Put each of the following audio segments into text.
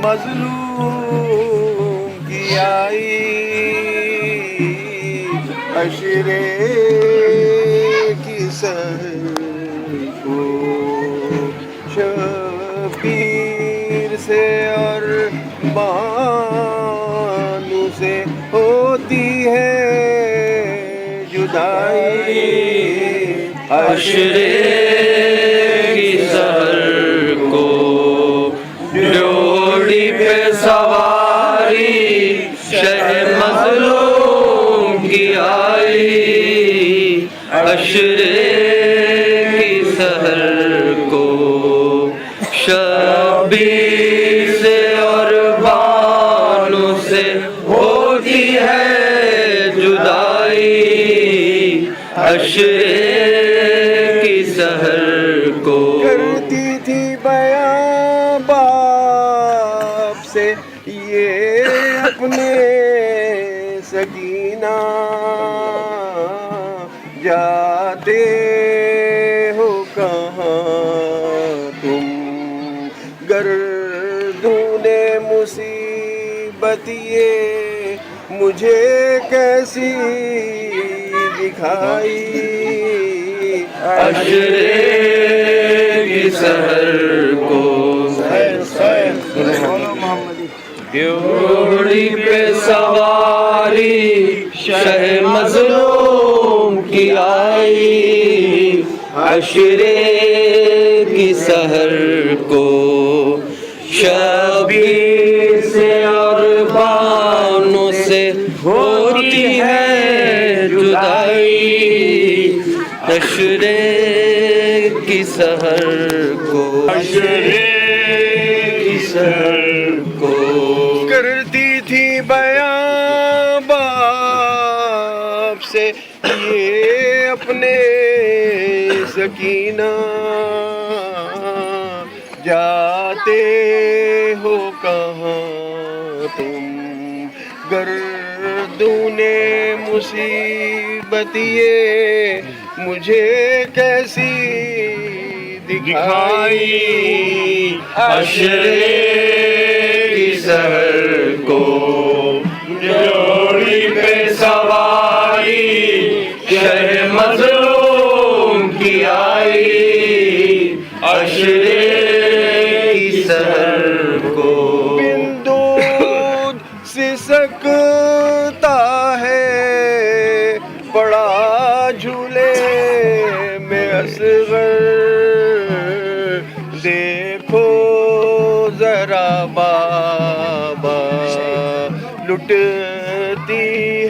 مظلوم کی آئی عشرے کی سر کو شبیر سے اور بانو سے ہوتی ہے جدائی عشرے کی سحر کو ڈوڑی پہ سواری شہ مظلوم کی آئی عشرے کی سحر کو شبیر سے اور بانو سے ہوتی ہے جدائی عشرے کی سحر کو کرتی تھی بیاں باپ سے یہ اپنے سکینہ جاتے ہو کہاں تم گردون مصیبت یہ مجھے کیسی دکھائی عشرے کی سحر کو ڈیوڑی پہ سواری شہ مظلوم کی آئی عشرے کی سحر کو شبیر سے اور بانو سے ہوتی ہے جدائی عشرے کی سحر کو عشرے کی سحر کو کرتی تھی بیاں باپ سے یہ اپنے سکینہ جاتے ہو کہاں تم گردون مصیبت یہ مجھے کیسی دکھائی عشرے کی سحر کو ڈیوڑی پہ سواری شہ مظلوم کی آئی عشرے کی سحر کو بن دودھ سسکتا ہے پڑا جھولے میں اصغر دیکھو ذرا بابا لٹتی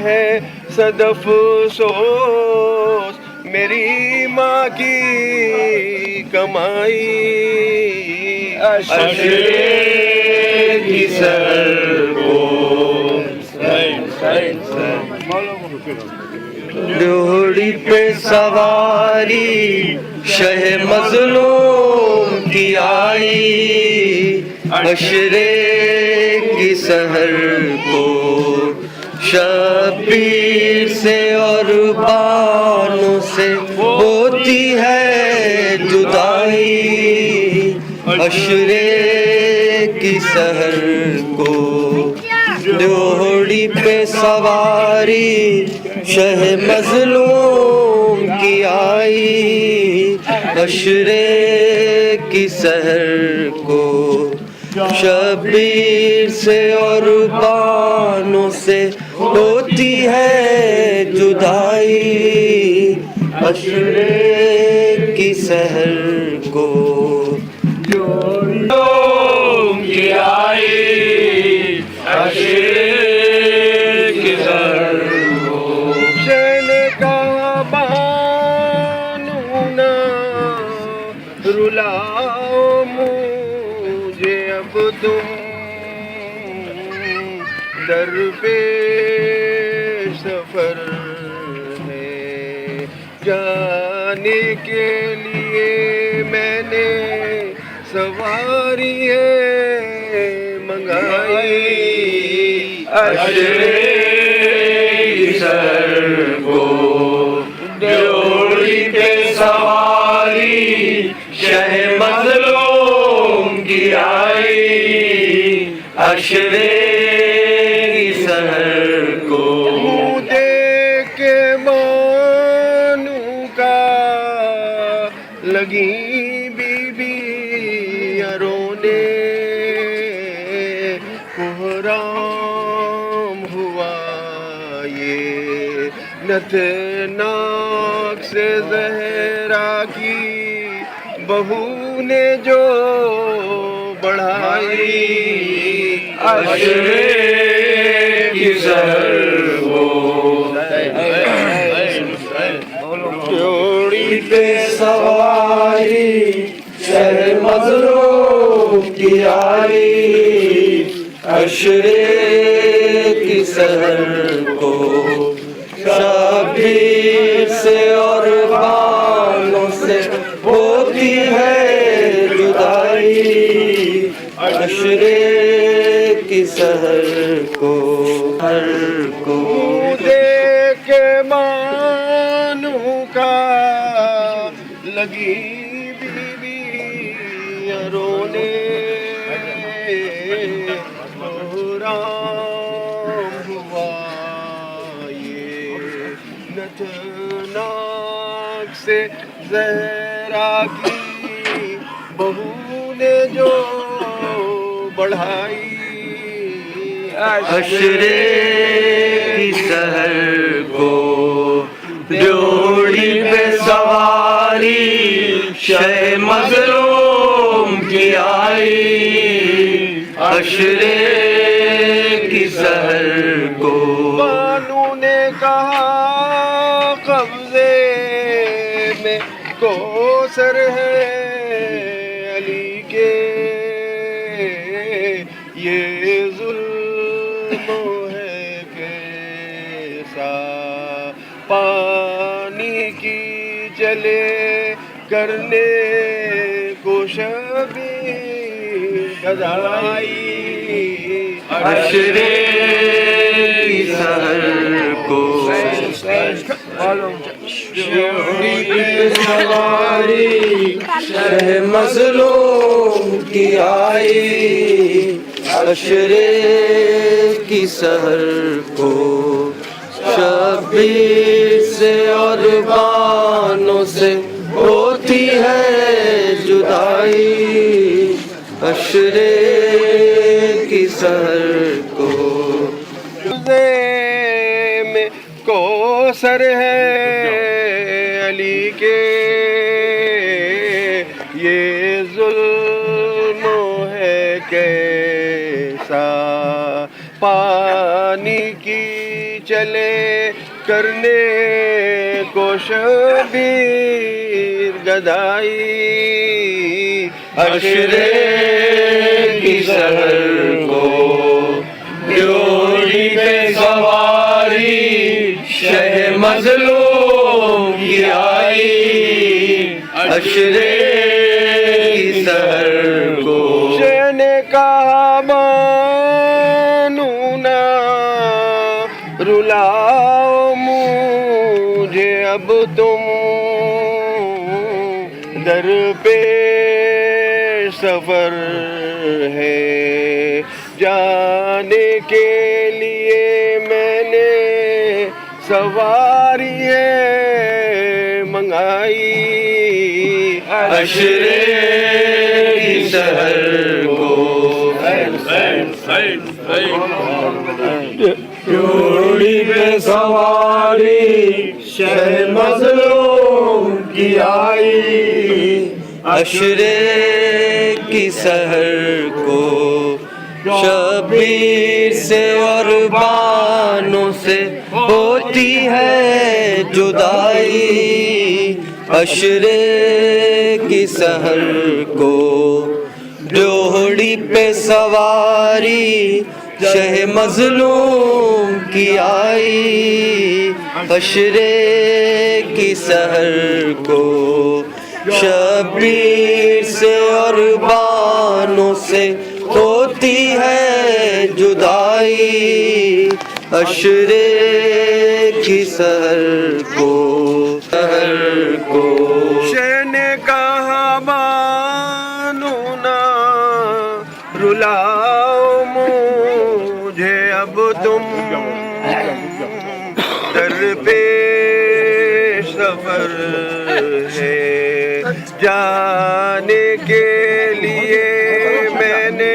ہے صدف افسوس میری ماں کی کمائی عشرے کی سحر کو ڈوڑی پہ سواری شہ مظلوم کی آئی عشرے کی سحر کو شبیر سے اور بانو سے ہوتی ہے جدائی عشرے کی سحر کو ڈوڑی پہ سواری شہ مظلوم کی آئی عشرے کی سحر کو شبیر سے اور بانو سے ہوتی ہے جدائی عشرے کی سحر کو ڈوم کی آئی عشرے کی سحر کو شین کا بانو نہ رلاؤ مجھے اب تم در پہ سفر ہے جانے کے لیے میں نے سواری ہے منگائی عشرے کی سحر کو ڈوڑی پہ سواری شہ مظلوم کی آئی حشرے کی سحر کو منہ دیکھ کے مانوں کا لگی رونے محرام ہوا یہ نتناک سے زہرا کی بہو نے جو بڑھائی حشرے کی سحر کو جوڑی پہ سواری شہ مظلوم کی آئی حشرے کی سحر کو شبیر سے اور بانوں سے ہوتی ہے جدائی حشرے کی سحر کو ہر کو دیکھ کے مانوں کا لگی رونے محرام ہوا یہ نتناک سے زہرا کی بہو نے جو بڑھائی حشرے کی سحر کو جوڑی پہ سواری شہ مظلوم کی آئی حشرے کی سحر کو بانو نے کہا قبضے میں کوثر ہے علی کے یہ ظلم ہے کیسا پانی کی چلے کرنے کو شبیر گدائی حشرے کی سحر کو سواری شہ مظلوم کی آئی حشرے کی سحر کو شبیر سے اور بانوں سے ہوتی ہے جدائی حشرے کی سحر کو میں کوثر ہے علی کے یہ ظلم ہے کیسا پانی کی چلے کرنے کو شبیر گدائی حشرے کی سحر کو جوڑی پہ سواری شہ مظلوم کی آئی حشرے کی سحر کو شہ نے کہا مانوں نہ رلاؤ مجھے اب تم در پہ سفر ہے جانے کے لیے میں نے سواری ہے منگائی حشرے کی سحر کو جوڑی پہ سواری شہ مظلوم کی آئی حشرے کی سحر کو شبیر سے اور بانوں سے ہوتی ہے جدائی حشرے کی سحر کو جوڑی پہ سواری شہ مظلوم کی آئی حشرے کی سحر کو شبیر سے اور بانوں سے ہوتی ہے جدائی حشرے کی سحر کو شہ نے کہا مانو نہ رلاؤ ہے جانے کے لیے میں نے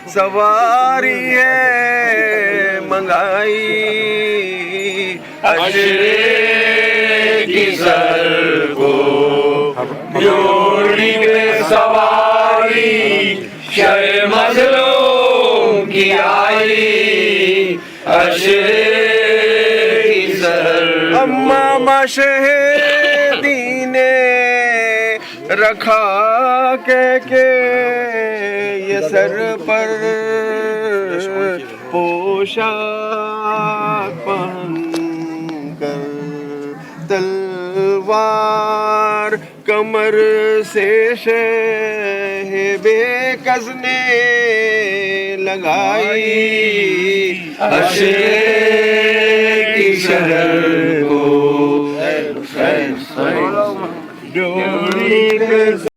سواری ہے منگائی اشرے کی سر کو جوڑی میں سواری شہ مظلوم کی آئی اشرے کی سر اماں شہیدی نے رکھا کہ یہ سر پر پوشاک پہن کر تلوار کمر سے بے کس نے لگائی اشرے کی شہر کو ڈولی میں